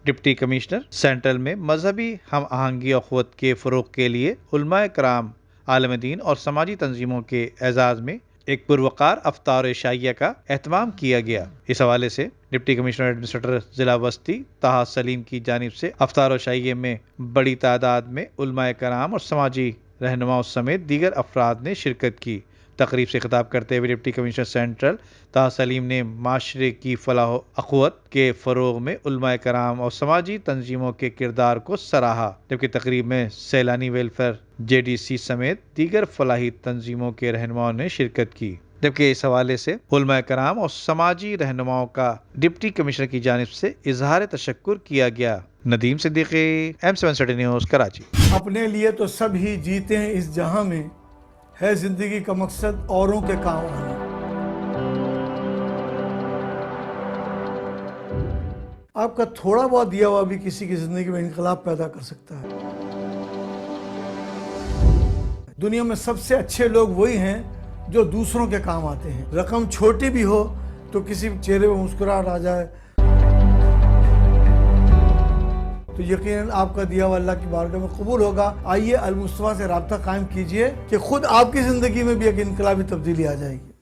Deputy commissioner central में मजहबी हम आहंगी और क़ुव्वत के फ़रोग़ के लिए उलमाए कराम, आलिम दीन और समाजी तंजीमों के एजाज़ में एक पुरवकार अफ्तार शाइया का एहतमाम किया गया। इस हवाले से डिप्टी कमिश्नर एडमिनिस्ट्रेटर जिला बस्ती ताहा सलीम की जानिब से अफ्तार शाइया में बड़ी तादाद में उलमाए कराम और समाजी रहनुमाओं समेत दीगर अफराद ने शिरकत की। तकरीब से खिताब करते हुए डिप्टी कमिश्नर सेंट्रल ताहा सलीम ने माशरे की फलाह अख़ुवत के फ़रोग़ में उलमाए कराम और समाजी तंजीमों के किरदार को सराहा, जबकि तकरीब में सैलानी वेलफेयर JDC समेत दीगर फलाही तंजीमों के रहनुमाओं ने शिरकत की। जबकि इस हवाले से उलमाए कराम और समाजी रहनुमाओं का डिप्टी कमिश्नर की जानिब से इजहार तशक्कुर किया गया। Nadeem Siddiqui, M7 city news, Karachi. अपने लिए तो सब ही जीते हैं इस जहां में, है जिंदगी का मकसद औरों के काम आना। आपका थोड़ा बहुत दिया हुआ भी किसी की जिंदगी में इनकलाब पैदा कर सकता है। दुनिया में सबसे अच्छे लोग वही हैं जो दूसरों के काम आते हैं। रकम छोटी भी हो तो किसी चेहरे पर मुस्कुराहट आ जाए तो यकीनन आपका दिया हुआ अल्लाह की बारगाह में कबूल होगा। आइए अल मुस्तफा से राब्ता कायम कीजिए कि खुद आपकी ज़िंदगी में भी एक इनकलाबी तब्दीली आ जाएगी।